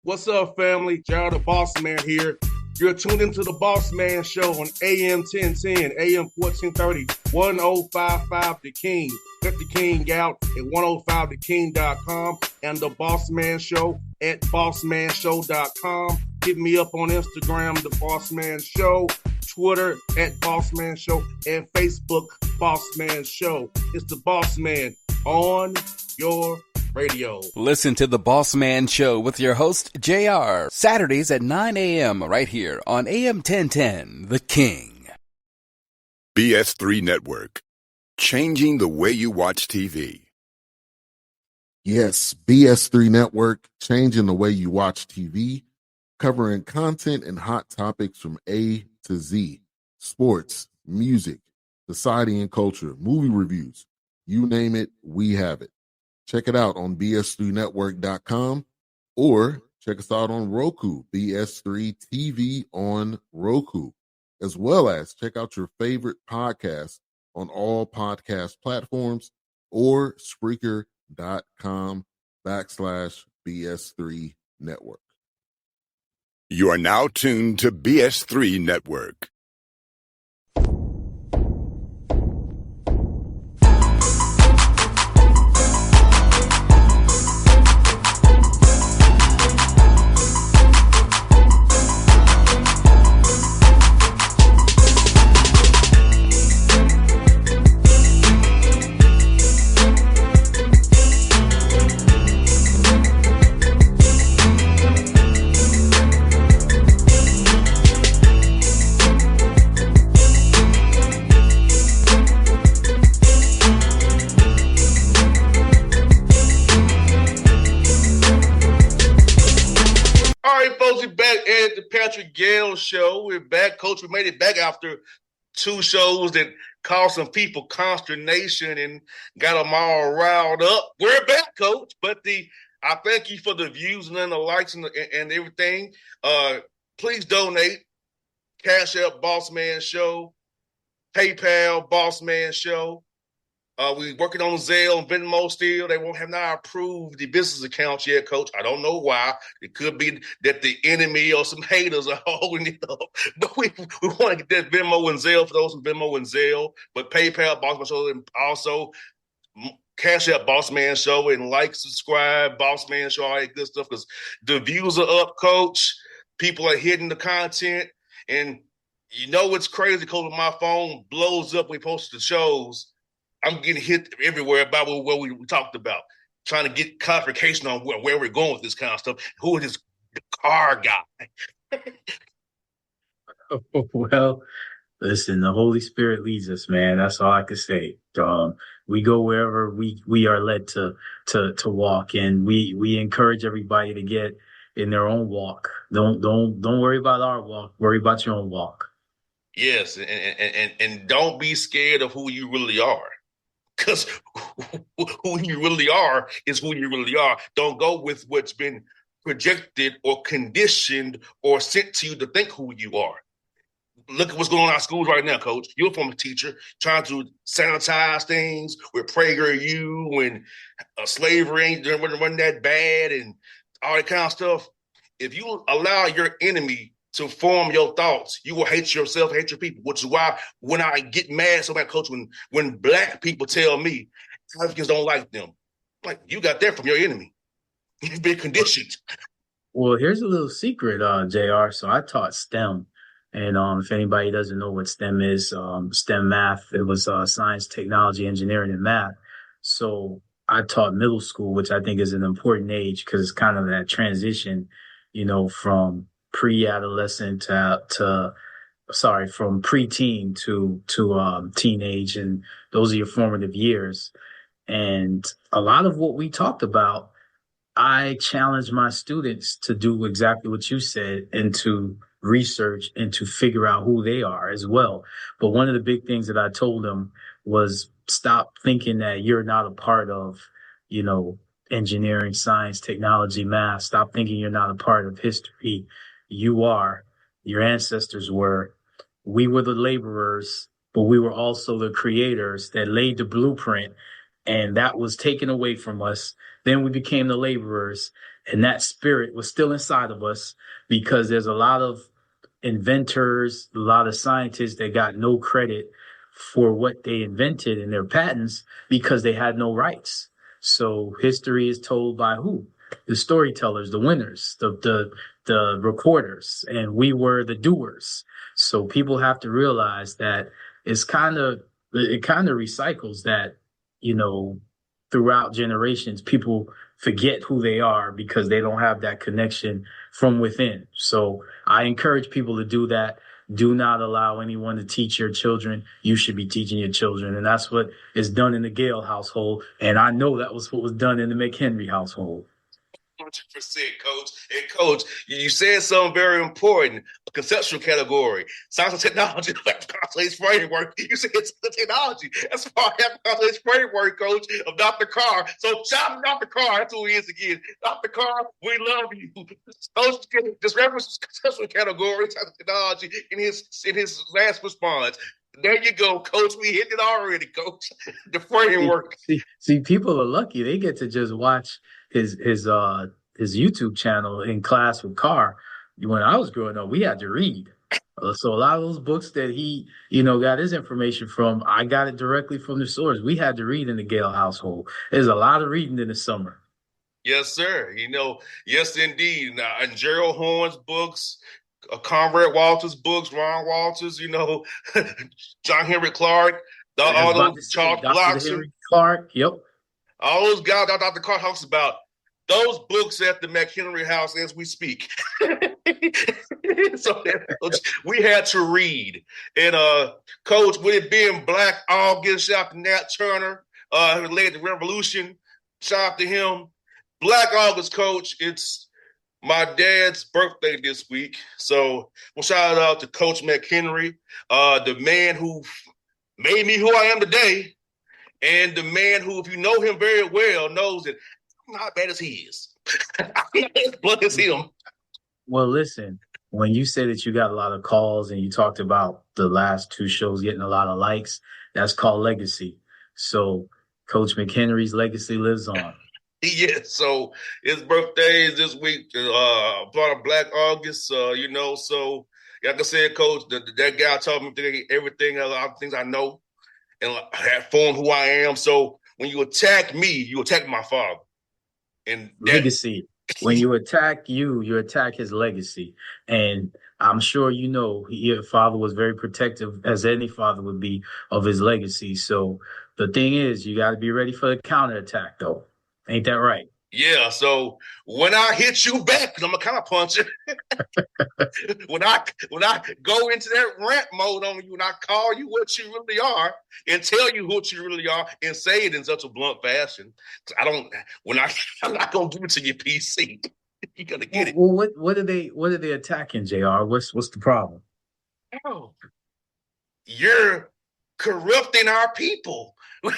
What's up, family? Gerald the Bossman here. You're tuned into the Bossman Show on AM 1010, AM 1430, 1055 The King. Let the King out at 105theking.com and the Bossman Show at bossmanshow.com. Hit me up on Instagram, The Bossman Show, Twitter at Bossman Show, and Facebook, Bossman Show. It's the Bossman on your radio. Listen to the Bossman Show with your host, JR, Saturdays at 9 a.m. right here on AM 1010, The King. BS3 Network, changing the way you watch TV. Yes, BS3 Network, changing the way you watch TV, covering content and hot topics from A to Z, sports, music, society and culture, movie reviews, you name it, we have it. Check it out on bs3network.com or check us out on Roku, BS3 TV on Roku, as well as check out your favorite podcast on all podcast platforms or Spreaker.com/BS3 Network. You are now tuned to BS3 Network. Gayle show. We're back, Coach. We made it back after two shows that caused some people consternation and got them all riled up. We're back, Coach. But I thank you for the views and the likes and everything. Please donate. Cash App Bossman Show, PayPal Bossman Show. We're working on Zelle and Venmo still. They won't have not approved the business accounts yet, Coach. I don't know why. It could be that the enemy or some haters are holding it up. But we want to get that Venmo and Zelle for those in Venmo and Zelle. But PayPal, Bossman Show, and also Cash App Bossman Show, and like, subscribe, Bossman Show, all that good stuff, because the views are up, Coach. People are hitting the content. And you know what's crazy, Coach? When my phone blows up when we post the shows, I'm getting hit everywhere about what we talked about, trying to get clarification on where we're going with this kind of stuff. Who is this car guy? Well, listen, the Holy Spirit leads us, man. That's all I can say. We go wherever we are led to walk, and we encourage everybody to get in their own walk. Don't worry about our walk. Worry about your own walk. Yes, and don't be scared of who you really are. Because who you really are is who you really are. Don't go with what's been projected or conditioned or sent to you to think who you are. Look at what's going on in our schools right now, Coach. You're a former teacher trying to sanitize things with PragerU and slavery ain't wasn't that bad and all that kind of stuff. If you allow your enemy to form your thoughts, you will hate yourself, hate your people, which is why when I get mad so bad, Coach, when black people tell me Africans don't like them, like, you got that from your enemy. You've been conditioned. Well, here's a little secret, JR. So I taught STEM. And if anybody doesn't know what STEM is, STEM math, it was science, technology, engineering, and math. So I taught middle school, which I think is an important age because it's kind of that transition, from pre-adolescent from preteen to teenage, and those are your formative years. And a lot of what we talked about, I challenge my students to do exactly what you said and to research and to figure out who they are as well. But one of the big things that I told them was stop thinking that you're not a part of, engineering, science, technology, math. Stop thinking you're not a part of history. You are. Your ancestors were. We were the laborers, but we were also the creators that laid the blueprint, and that was taken away from us. Then we became the laborers, And that spirit was still inside of us because there's a lot of inventors, a lot of scientists that got no credit for what they invented in their patents because they had no rights. So history is told by who? The storytellers, the winners, the recorders, and we were the doers. So people have to realize that it kind of recycles that, throughout generations, people forget who they are because they don't have that connection from within. So I encourage people to do that. Do not allow anyone to teach your children. You should be teaching your children. And that's what is done in the Gayle household. And I know that was what was done in the McHenry household. 100%, Coach. And Coach, you said something very important, a conceptual category. Science and technology, constellation framework. You said it's the technology. That's why I have constellation framework, Coach, of Dr. Carr. So shout out to Dr. Carr. That's who he is again. Dr. Carr, we love you. Coach just references conceptual category, science and technology in his last response. There you go, Coach. We hit it already, Coach. The framework. See, people are lucky. They get to just watch his YouTube channel in class with Carr. When I was growing up, we had to read. So a lot of those books that he, got his information from, I got it directly from the source. We had to read in the Gayle household. There's a lot of reading in the summer. Yes, sir. Yes, indeed. Now, and Gerald Horn's books, Conrad Walters' books, Ron Walters, John Henry Clark, all those Charles Blockson. Clark, yep. All those guys that Dr. Carr talks about, those books at the McHenry house as we speak. So we had to read. And Coach, with it being Black August, shout out to Nat Turner, who led the revolution. Shout out to him. Black August, Coach, it's my dad's birthday this week. So we'll shout out to Coach McHenry, the man who made me who I am today. And the man who, if you know him very well, knows that I'm not as bad as he is. I'm not as blunt as him. Well, listen, when you say that you got a lot of calls and you talked about the last two shows getting a lot of likes, that's called legacy. So Coach McHenry's legacy lives on. Yes, so his birthday is this week, part of Black August, so like I said, Coach, that guy taught me everything, a lot of things I know, and have formed who I am. So when you attack me, you attack my father. And legacy. When you attack you attack his legacy. And I'm sure your father was very protective, as any father would be, of his legacy. So the thing is, you got to be ready for the counterattack, though. Ain't that right? Yeah, so when I hit you back, because I'm a counter puncher, when I go into that rant mode on you and I call you what you really are and tell you what you really are and say it in such a blunt fashion, I'm not gonna give it to your PC. You gotta get it. Well, what are they attacking, JR? What's the problem? Oh, you're corrupting our people.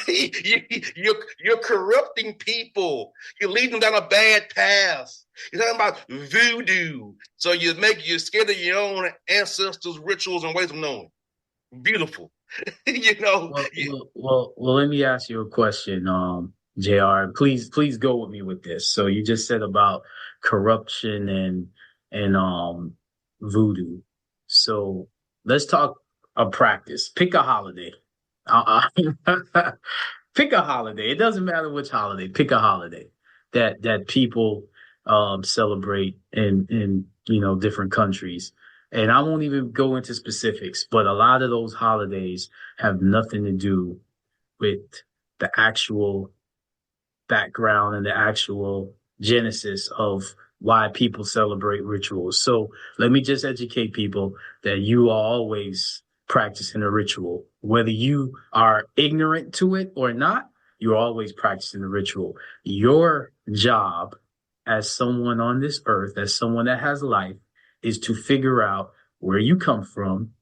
You're corrupting people. You're leading them down a bad path. You're talking about voodoo. So you're scared of your own ancestors' rituals and ways of knowing. Beautiful. Well, let me ask you a question, JR. Please go with me with this. So you just said about corruption and voodoo. So let's talk a practice. Pick a holiday. Pick a holiday. It doesn't matter which holiday. Pick a holiday that people celebrate in different countries. And I won't even go into specifics, but a lot of those holidays have nothing to do with the actual background and the actual genesis of why people celebrate rituals. So let me just educate people that you are always practicing a ritual. Whether you are ignorant to it or not, you're always practicing a ritual. Your job as someone on this earth, as someone that has life, is to figure out where you come from,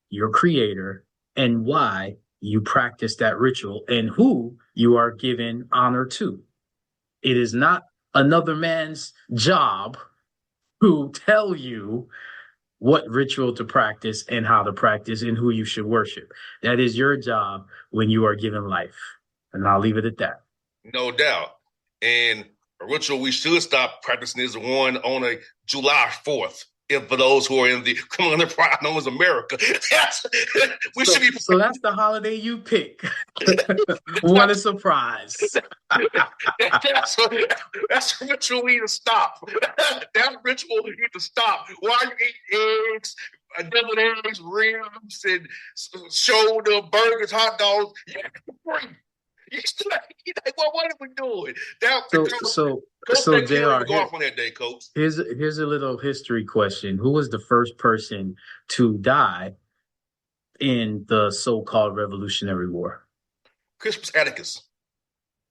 your creator, and why you practice that ritual and who you are giving honor to. It is not another man's job to tell you what ritual to practice and how to practice and who you should worship. That is your job when you are given life. And I'll leave it at that. No doubt. And A ritual we should stop practicing is the one on a July 4th. If for those who are in the criminal enterprise known as America, should be. So that's the holiday you pick. What a surprise! That's a ritual we need to stop. That ritual we need to stop. Why you eat eggs, deviled eggs, ribs, and shoulder burgers, hot dogs? You still like, what are we doing? So JR, go Jr. off on that day, Coach. Here's a little history question. Who was the first person to die in the so-called Revolutionary War? Crispus Attucks.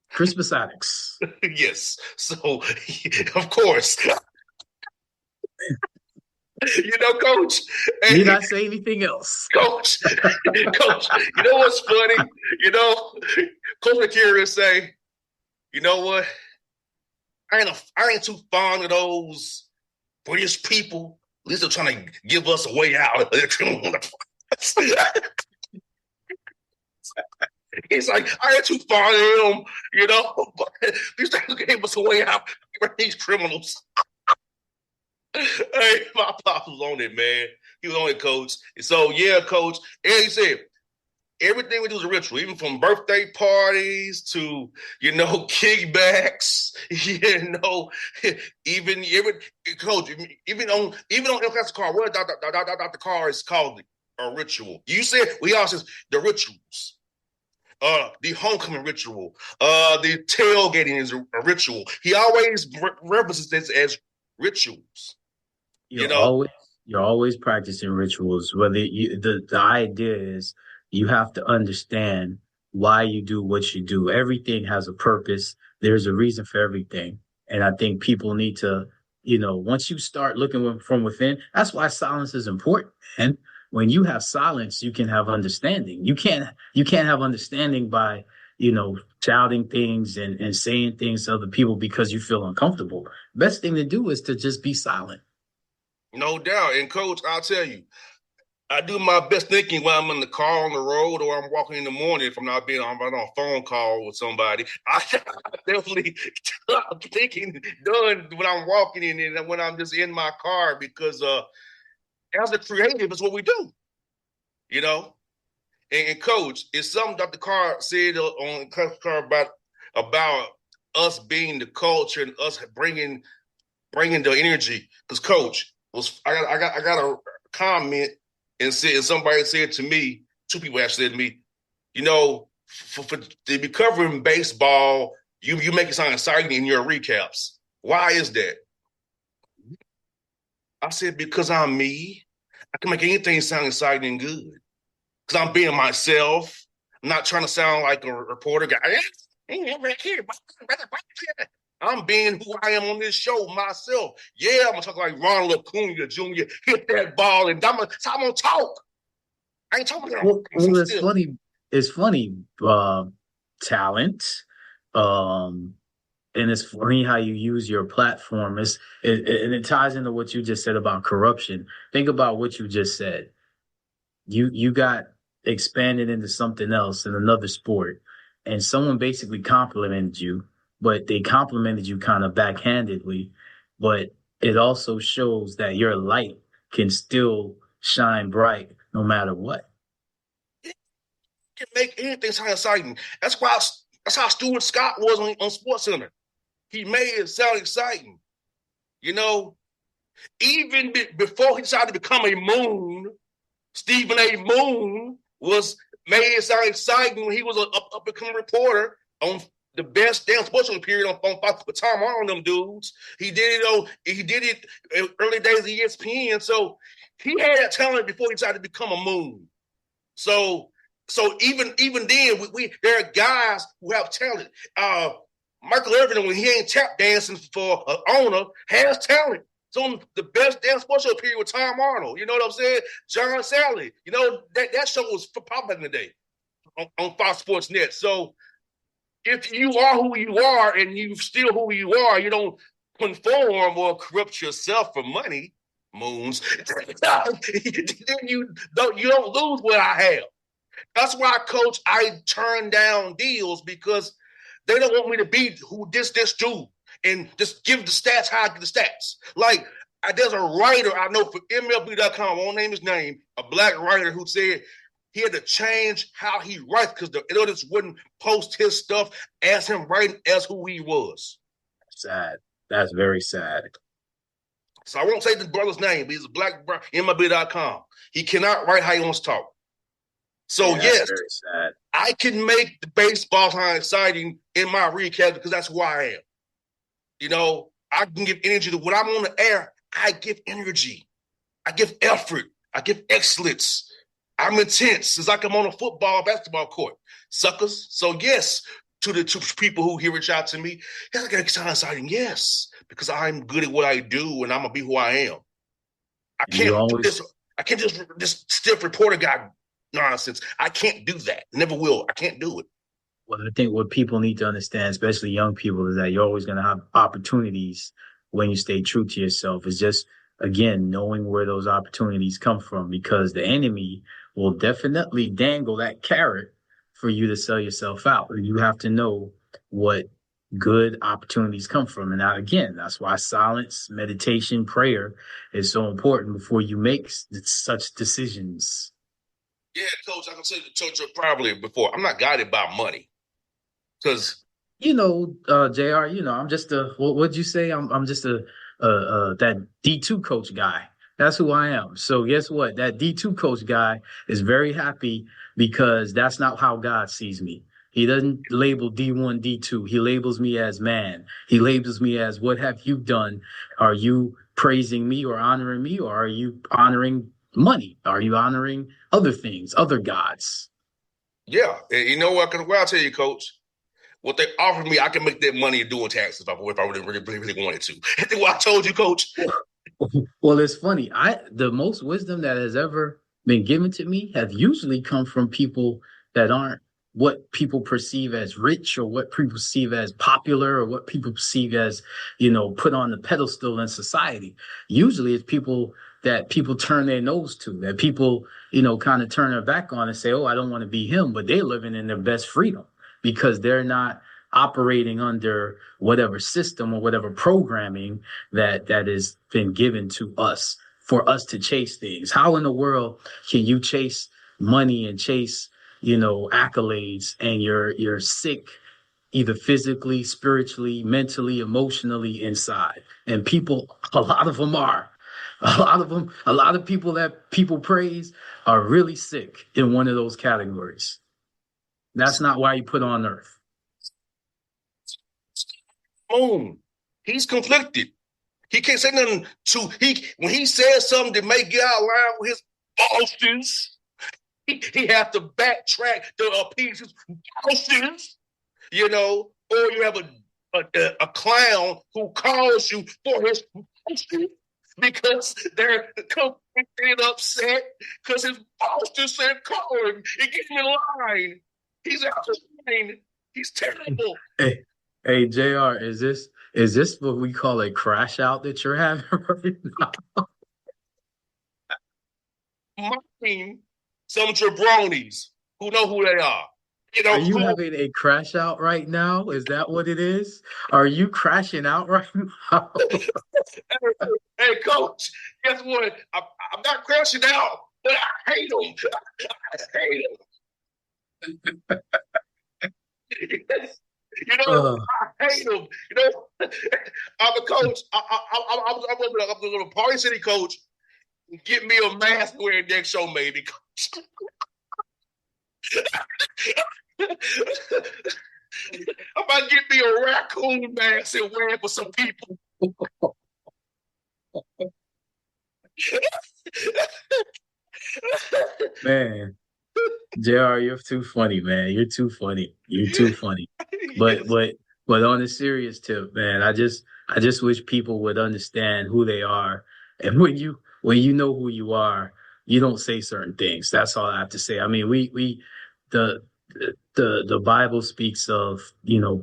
Crispus Attucks. Yes. So, of course. Coach. Need I say anything else? Coach, you know what's funny? Coach McCurry say, you know what? I ain't too fond of those British people. At least they're trying to give us a way out. He's like, I ain't too fond of them, but these things gave us a way out. These criminals. Hey, my pop was on it, man. He was on it, Coach. And so, yeah, Coach. And he said, everything we do is a ritual, even from birthday parties to, kickbacks, Coach, even on El Car, what Dr. Carr is called a ritual. You said, we all says the rituals. The homecoming ritual, the tailgating is a ritual. He always references this as rituals. You're always practicing rituals. Whether the idea is you have to understand why you do what you do. Everything has a purpose. There's a reason for everything. And I think people need to, once you start looking from within, that's why silence is important. And when you have silence, you can have understanding. You can't have understanding by, shouting things and saying things to other people because you feel uncomfortable. Best thing to do is to just be silent. No doubt. And Coach, I'll tell you, I do my best thinking when I'm in the car on the road or I'm walking in the morning if I'm not being on a phone call with somebody. I definitely thinking done when I'm walking in and when I'm just in my car because as a creative, it's what we do, And Coach, it's something Dr. Carr said on Carr about us being the culture and us bringing the energy. Because Coach, I got a comment and somebody said to me, two people actually said to me, for to be covering baseball, you make it sound exciting in your recaps. Why is that? I said, because I'm me. I can make anything sound exciting and good. Because I'm being myself. I'm not trying to sound like a reporter guy. I'm being who I am on this show myself. Yeah, I'm going to talk like Ronald Acuna Jr. Hit that ball, and I'm going to talk. I ain't talking about Well, it's funny. It's funny. Talent. And it's funny how you use your platform. And it ties into what you just said about corruption. Think about what you just said. You got expanded into something else in another sport, and someone basically complimented you, but they complimented you kind of backhandedly. But it also shows that your light can still shine bright no matter what. You can make anything sound exciting. That's how Stuart Scott was on SportsCenter. He made it sound exciting. Even before he decided to become a Moon, Stephen A. Moon made it sound exciting when he was an up-and-coming reporter on the best damn sports period on Fox with Tom Arnold and them dudes. He did it in early days of ESPN. So he had that talent before he decided to become a Moon. So even then, there are guys who have talent. Michael Irvin, when he ain't tap dancing for an owner, has talent. It's on the best damn sports show period with Tom Arnold. You know what I'm saying? John Sally. That show was popular in the day on Fox Sports Net. So if you are who you are and you still who you are, you don't conform or corrupt yourself for money, Moons, then you don't lose what I have. That's why, Coach, I turn down deals because they don't want me to be who this dude. and just give the stats how I get the stats. Like, there's a writer I know for MLB.com, I won't name his name, a black writer who said he had to change how he writes because the editors wouldn't post his stuff as him writing as who he was. Sad. That's very sad. So I won't say the brother's name, but he's a black MLB.com. He cannot write how he wants to talk. So yeah, yes, very sad. I can make the baseball time exciting in my recap because that's who I am. You know, I can give energy to when I'm on the air. I give energy. I give effort. I give excellence. I'm intense. It's like I'm on a basketball court. Suckers. So yes, to the two people who here reach out to me, yeah, I got exciting. Yes, because I'm good at what I do and I'm gonna be who I am. I can't do this. I can't just this stiff reporter guy nonsense. I can't do that. Never will. I can't do it. Well, I think what people need to understand, especially young people, is that you're always going to have opportunities when you stay true to yourself. It's just, again, knowing where those opportunities come from, because the enemy will definitely dangle that carrot for you to sell yourself out. You have to know what good opportunities come from. And now, again, that's why silence, meditation, prayer is so important before you make such decisions. Yeah, Coach, I can say to you probably before, I'm not guided by money. Because JR, I'm just what'd you say? I'm just that D2 coach guy. That's who I am. So guess what? That D2 coach guy is very happy because that's not how God sees me. He doesn't label D1, D2. He labels me as man. He labels me as, what have you done? Are you praising me or honoring me, or are you honoring money? Are you honoring other things, other gods? Yeah. And you know what? I'll tell you, Coach, what they offered me, I can make that money doing taxes if I really wanted to. That's what I told you, Coach. Well, it's funny. The most wisdom that has ever been given to me have usually come from people that aren't what people perceive as rich, or what people perceive as popular, or what people perceive as, put on the pedestal in society. Usually it's people that people turn their nose to, that people, kind of turn their back on and say, oh, I don't want to be him, but they're living in their best freedom because they're not operating under whatever system or whatever programming that has been given to us for us to chase things. How in the world can you chase money and chase, accolades, and you're sick, either physically, spiritually, mentally, emotionally inside? And people, a lot of them are. A lot of people that people praise are really sick in one of those categories. That's not why you put on earth. He's conflicted. He can't say nothing when he says something that may get out of line with his bosses, he has to backtrack to appease his bosses, or you have a clown who calls you for his bosses because they're conflicted, upset because his boss just said call him and get him in line. He's out of line. He's terrible. Hey, JR, is this what we call a crash out that you're having right now? Mine, some jabronis who know who they are. Are you having a crash out right now? Is that what it is? Are you crashing out right now? Hey, Coach, guess what? I'm not crashing out, but I hate him. I hate him. I hate him. I'm a coach. I'm a Party City coach. Get me a mask wearing next show, maybe. I'm about to get me a raccoon mask and wear it for some people. Man, JR, you're too funny, man. You're too funny. You're too funny. But on a serious tip, man, I just wish people would understand who they are. And when you know who you are, you don't say certain things. That's all I have to say. I mean, the Bible speaks of,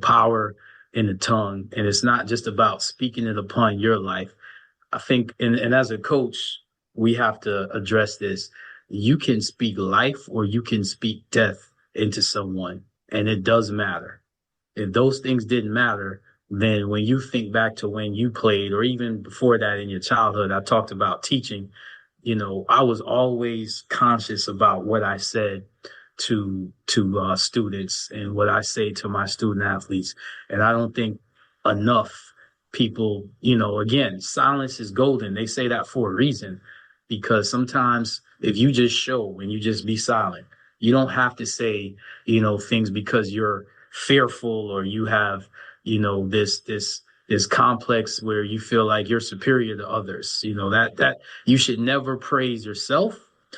power in the tongue, and it's not just about speaking it upon your life. I think, and as a coach, we have to address this. You can speak life or you can speak death into someone, and it does matter. If those things didn't matter, then when you think back to when you played, or even before that in your childhood, I talked about teaching. I was always conscious about what I said to students and what I say to my student athletes. And I don't think enough people, again, silence is golden. They say that for a reason, because sometimes if you just show and you just be silent, you don't have to say, things because you're fearful, or you have, this complex where you feel like you're superior to others. That you should never praise yourself.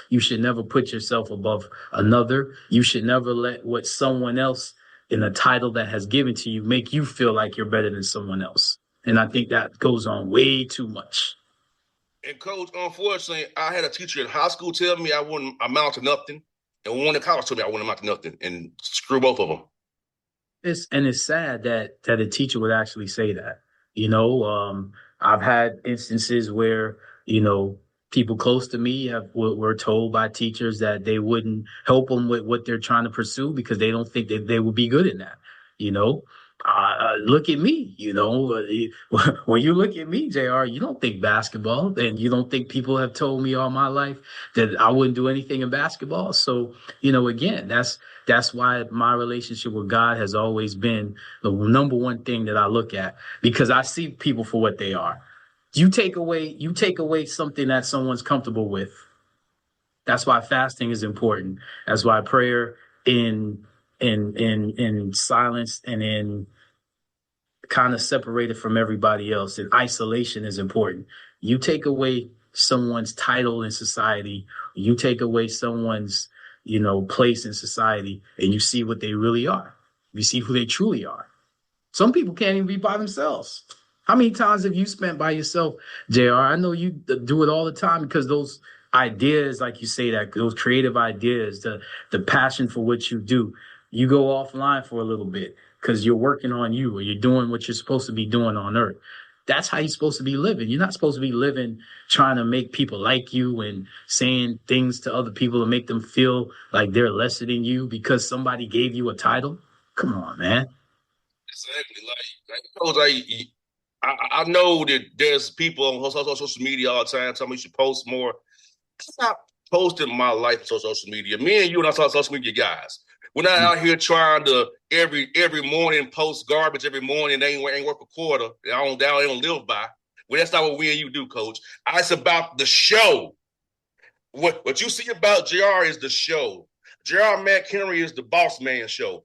You should never put yourself above another. You should never let what someone else in a title that has given to you make you feel like you're better than someone else. And I think that goes on way too much. And coach, unfortunately, I had a teacher in high school tell me I wouldn't amount to nothing, and one in college told me I wouldn't amount to nothing, and screw both of them. It's sad that a teacher would actually say that. I've had instances where people close to me were told by teachers that they wouldn't help them with what they're trying to pursue because they don't think that they would be good in that. You know, look at me. When you look at me, Jr., you don't think basketball, and you don't think people have told me all my life that I wouldn't do anything in basketball. So again, that's why my relationship with God has always been the number one thing that I look at, because I see people for what they are. You take away something that someone's comfortable with. That's why fasting is important. That's why prayer in silence and in kind of separated from everybody else, and isolation is important. You take away someone's title in society, you take away someone's place in society, and you see what they really are. You see who they truly are. Some people can't even be by themselves. How many times have you spent by yourself, JR? I know you do it all the time, because those ideas, like you say, that those creative ideas, the passion for what you do, you go offline for a little bit because you're working on you, or you're doing what you're supposed to be doing on earth. That's how you're supposed to be living. You're not supposed to be living trying to make people like you and saying things to other people to make them feel like they're lesser than you because somebody gave you a title. Come on, man. Exactly. I know that there's people on social media all the time telling me you should post more. Stop posting my life on social media. Me and you are not social media guys. We're not out here trying to every morning post garbage every morning. They ain't worth a quarter. They don't live by. Well, that's not what we and you do, coach. It's about the show. What you see about JR is the show. JR McHenry is the Bossman show.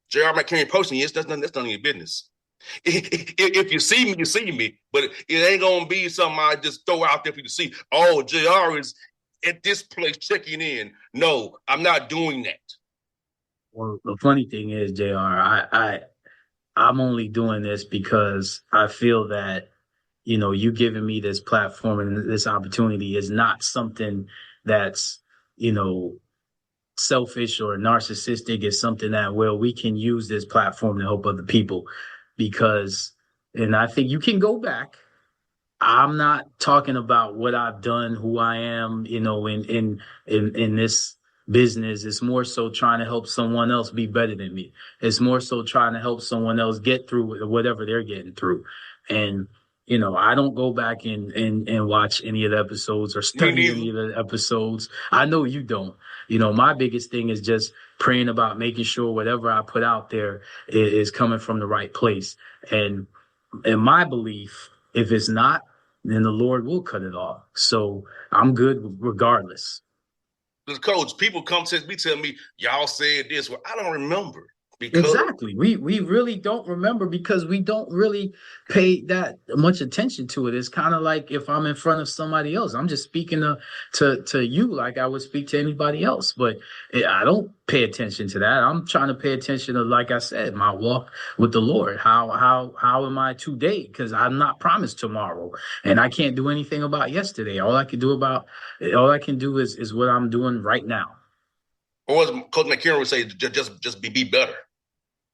JR McHenry posting that's none of your business. If you see me, you see me. But it ain't gonna be something I just throw out there for you to see. Oh, JR is at this place checking in. No, I'm not doing that. Well, the funny thing is, JR, I'm only doing this because I feel that, you giving me this platform and this opportunity is not something that's, selfish or narcissistic. It's something that, well, we can use this platform to help other people, and I think you can go back. I'm not talking about what I've done, who I am, in this business. It's more so trying to help someone else be better than me. It's more so trying to help someone else get through whatever they're getting through. And, I don't go back and watch any of the episodes or study any of the episodes. I know you don't. My biggest thing is just praying about making sure whatever I put out there is coming from the right place. And in my belief, if it's not, then the Lord will cut it off. So I'm good regardless. Because coach, people come to me, tell me, y'all said this. Well, I don't remember. Exactly. We really don't remember because we don't really pay that much attention to it. It's kind of like if I'm in front of somebody else, I'm just speaking to you like I would speak to anybody else. But I don't pay attention to that. I'm trying to pay attention to, like I said, my walk with the Lord. How am I today? Because I'm not promised tomorrow, and I can't do anything about yesterday. All I can do is what I'm doing right now. Or as Coach McKinnon would say, just be better.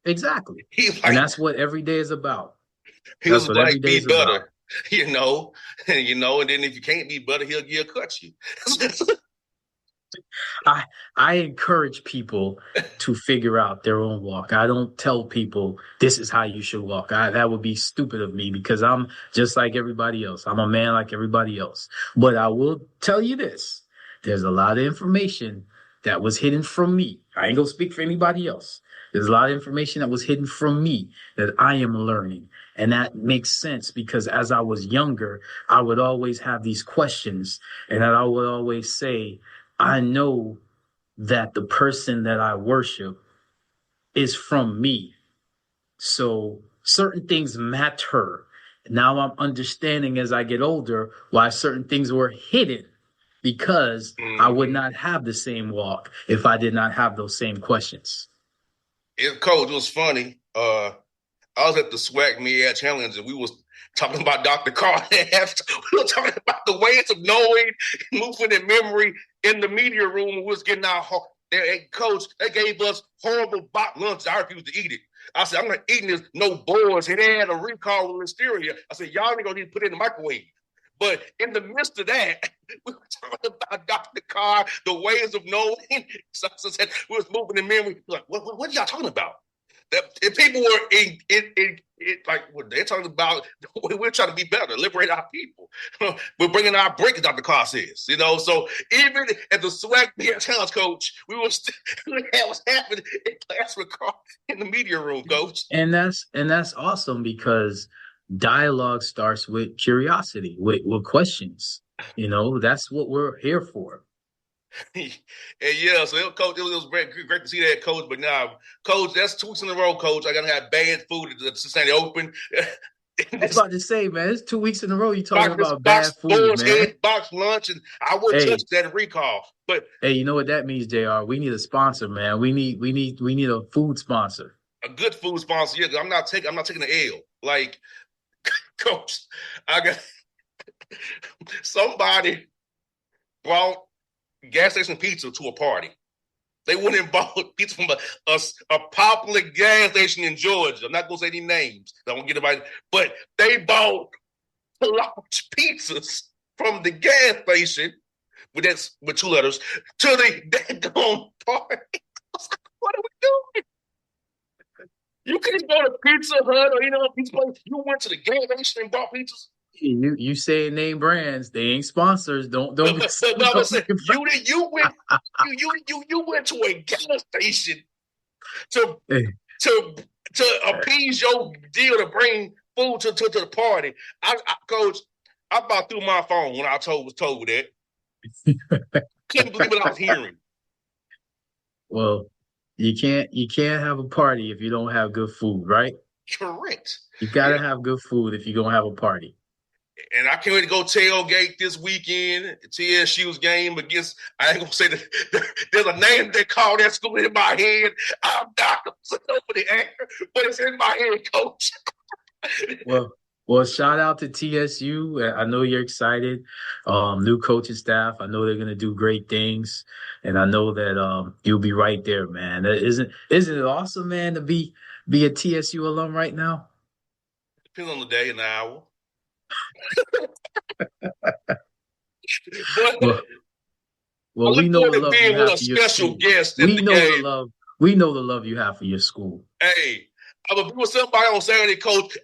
Exactly. And that's what every day is about. He was like, be better, and then if you can't be better, he'll cut you. I encourage people to figure out their own walk. I don't tell people this is how you should walk. That would be stupid of me because I'm just like everybody else. I'm a man like everybody else. But I will tell you this. There's a lot of information that was hidden from me. I ain't gonna speak for anybody else. There's a lot of information that was hidden from me that I am learning. And that makes sense because as I was younger, I would always have these questions and I would always say, I know that the person that I worship is from me. So certain things matter. Now I'm understanding as I get older why certain things were hidden because I would not have the same walk if I did not have those same questions. Coach, it was funny. I was at the SWAC Mid Challenge and we was talking about Dr. Carl. We were talking about the ways of knowing, movement, and memory in the media room. We was getting our coach. They gave us horrible box lunch. I refused to eat it. I said, I'm not eating this. No boards. And they had a recall with listeria. I said, y'all ain't gonna need to put it in the microwave. But in the midst of that, we were talking about Dr. Carr, the ways of knowing. So we was moving in memory. Like, what are y'all talking about? That if people were in like what they're talking about, we're trying to be better, liberate our people. We're bringing our break, as Dr. Carr says. So even at the SWAC challenge, coach, we were still what's happening in class with Carr in the media room, coach. And that's awesome because dialogue starts with curiosity, with questions. That's what we're here for. And yeah, so coach, it was great to see that, coach. But now, coach, that's 2 weeks in a row, coach. I gotta have bad food at the Cincinnati Open. I was about to say, man, it's 2 weeks in a row you talking about bad food, man. Box lunch, and I wouldn't touch that recall. But hey, you know what that means, JR? We need a sponsor, man. We need a food sponsor. A good food sponsor. Yeah, I'm not taking the L. Like, coach, I got somebody brought gas station pizza to a party. They went and bought pizza from a popular gas station in Georgia. I'm not going to say any names. I won't get anybody. But they bought large pizzas from the gas station with 2 letters to the daggone party. What are we doing? You couldn't go to Pizza Hut or pizza place. You went to the gas station and bought pizzas. You say name brands, they ain't sponsors. Don't be. You went to a gas station to appease your deal to bring food to the party. Coach, I about threw my phone when I was told that. Couldn't believe what I was hearing. Well, you can't have a party if you don't have good food, right? Correct. You gotta have good food if you're gonna have a party. And I can't wait to go tailgate this weekend. TSU's game against, I ain't going to say that there's a name they call that school in my head. I'm not going to say over the air, but it's in my head, coach. Well, shout out to TSU. I know you're excited. New coaching staff. I know they're going to do great things. And I know that you'll be right there, man. Isn't it awesome, man, to be a TSU alum right now? Depends on the day and the hour. Well, we know the love you have for your school. We know the love you have for your school. Hey, I'm gonna be with somebody on Saturday, coach.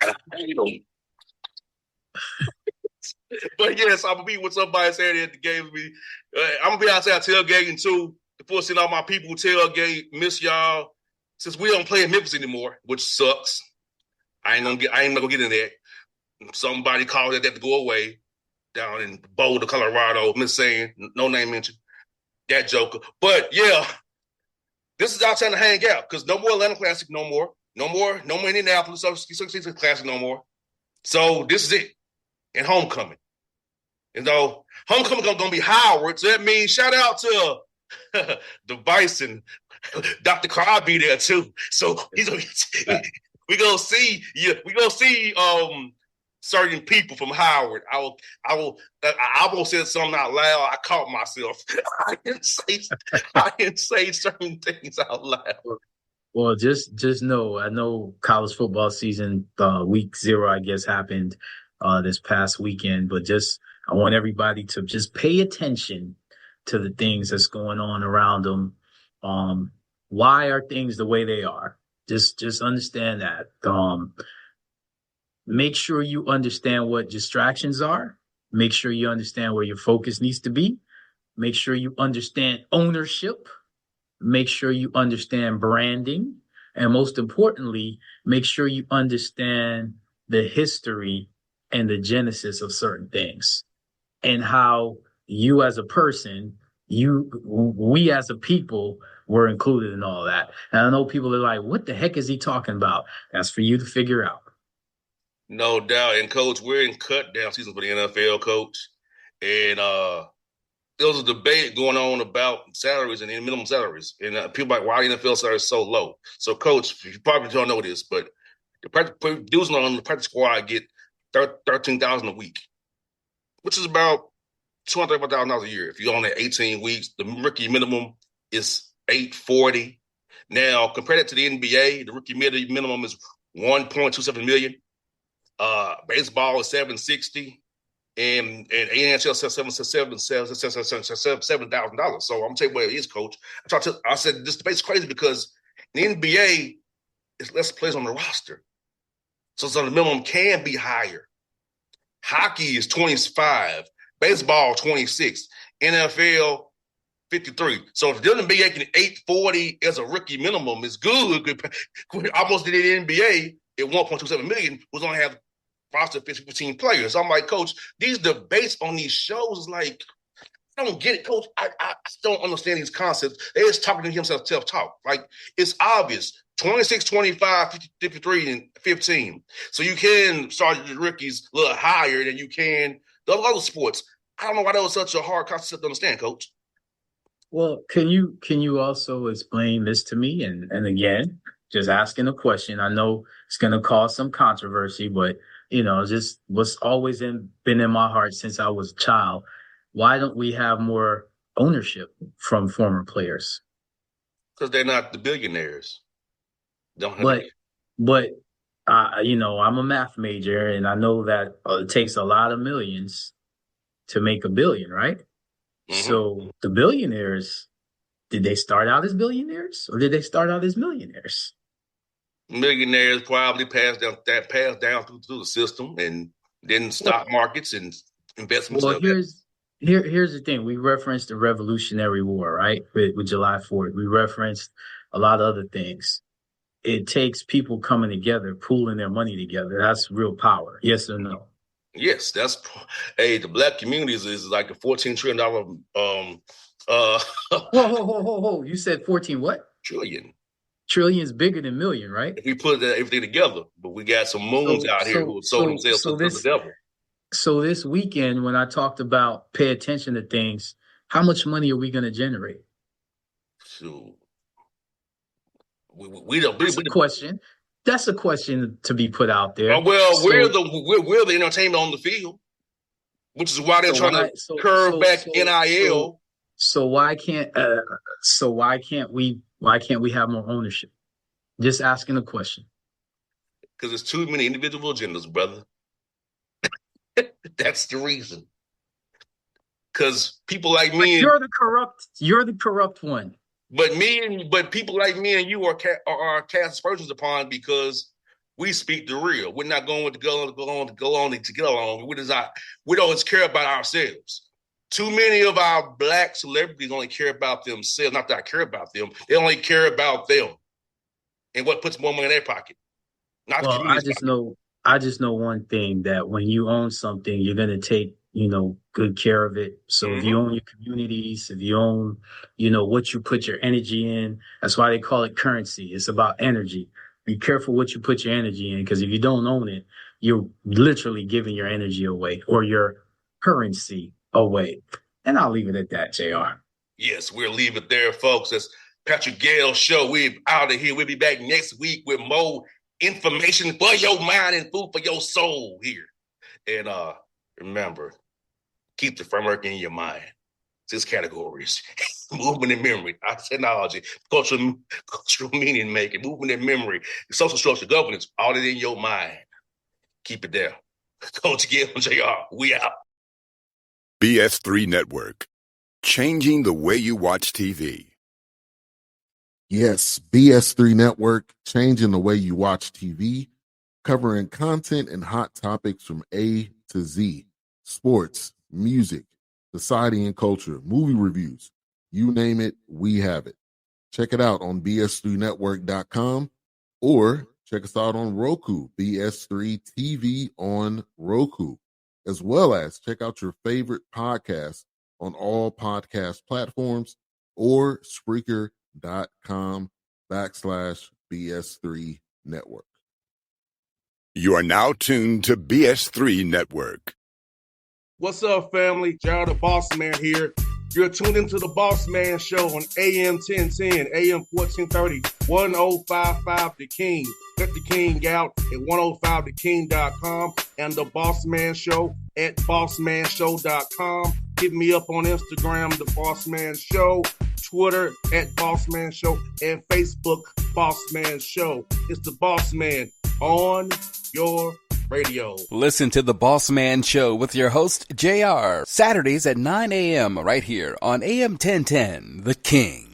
But yes, I'm gonna be with somebody Saturday at the game. I'm gonna be outside tailgating too. Before seeing all my people tailgate, miss y'all. Since we don't play in Memphis anymore, which sucks. I ain't gonna get in that. Somebody called that to go away down in Boulder, Colorado. Miss saying, no name mentioned. That joker. But yeah, this is our time to hang out because no more Atlanta Classic, no more Indianapolis Classic, no more. So this is it. And homecoming. Homecoming gonna be Howard. So that means shout out to the Bison. Dr. Carr be there too. So he's gonna we gonna see certain people from Howard. I almost said something out loud. I caught myself. I didn't say certain things out loud. Well, just know, I know college football season, week 0, I guess, happened this past weekend, but I want everybody to just pay attention to the things that's going on around them. Why are things the way they are? Just understand that. Make sure you understand what distractions are. Make sure you understand where your focus needs to be. Make sure you understand ownership. Make sure you understand branding. And most importantly, make sure you understand the history and the genesis of certain things and how you as a person, we as a people were included in all that. And I know people are like, what the heck is he talking about? That's for you to figure out. No doubt. And coach, we're in cut down season for the NFL, coach. And there was a debate going on about salaries and minimum salaries. And people are like, why the NFL salary is so low? So, coach, you probably don't know this, but the producers on the practice squad get $13,000 a week, which is about $235,000 a year. If you're on at 18 weeks, the rookie minimum is $840. Now, compare that to the NBA, the rookie minimum is $1.27 million. Baseball is $760, and NHL says $7,000. So I'm gonna tell you what it is, coach. I said this debate's crazy because in the NBA, it's less players on the roster, so the minimum can be higher. Hockey is 25, baseball 26, NFL 53. So if the NBA can 840 as a rookie minimum is good. Almost did the NBA at 1.27 million was only have roster 15 players. I'm like, coach, these debates on these shows is like, I don't get it, coach. I don't understand these concepts. They're just talking to himself self-talk. Like, it's obvious. 26, 25, 50, 53, and 15. So you can start the rookies a little higher than you can the other sports. I don't know why that was such a hard concept to understand, coach. Well, can you also explain this to me? And again, just asking a question. I know it's going to cause some controversy, but just what's always been in my heart since I was a child. Why don't we have more ownership from former players? Because they're not the billionaires. But I'm a math major, and I know that it takes a lot of millions to make a billion, right? Mm-hmm. So the billionaires, did they start out as billionaires or did they start out as millionaires? Millionaires probably passed down through the system and then stock markets and investments. Well, here's the thing. We referenced the Revolutionary War, right? With July 4th. We referenced a lot of other things. It takes people coming together, pooling their money together. That's real power. Yes or no? Yes, the black community is like a $14 trillion. Whoa. You said 14 what? Trillion. Trillion is bigger than million, right? If we put everything together, but we got some moons out here who sold themselves to the devil. So this weekend, when I talked about pay attention to things, how much money are we going to generate? So we don't. That's a question. That's a question to be put out there. We're the entertainment on the field, which is why they're trying to curve back NIL. So why can't we have more ownership? Just asking a question. Because there's too many individual agendas, brother. That's the reason. Because people like me, you're the corrupt one. But people like me and you are cast aspersions upon because we speak the real. We're not going to go on to get along. We don't care about ourselves. Too many of our black celebrities only care about themselves. Not that I care about them. They only care about them and what puts more money in their pocket. I just know one thing, that when you own something, you're going to take, good care of it. So if you own your communities, if you own, what you put your energy in, that's why they call it currency. It's about energy. Be careful what you put your energy in, because if you don't own it, you're literally giving your energy away or your currency away. And I'll leave it at that, JR. Yes, we'll leave it there, folks. That's Patrick Gayle Show. We're out of here. We'll be back next week with more information for your mind and food for your soul here. And remember, keep the framework in your mind. 6 categories: movement and memory, technology, cultural meaning making, movement and memory, social structure, governance, all that in your mind. Keep it there. Coach Gayle and JR, we out. BS3 Network. changing the way you watch TV. Yes, BS3 Network, changing the way you watch TV, covering content and hot topics from A to Z. Sports, music, society and culture, movie reviews. You name it, we have it. Check it out on bs3network.com or check us out on Roku, BS3 TV on Roku, as well as check out your favorite podcast on all podcast platforms or Spreaker.com/BS3 Network. You are now tuned to BS3 Network. What's up, family? Jared the Bossman here. You're tuned into the Bossman Show on AM 1010, AM 1430, 1055 The King. Let the King out at 105theking.com and the Bossman Show at bossmanshow.com. Hit me up on Instagram, The Bossman Show, Twitter at Bossman Show, and Facebook, Bossman Show. It's the Bossman on your radio. Listen to The Boss Man Show with your host, JR, Saturdays at 9 a.m. right here on AM 1010, The King.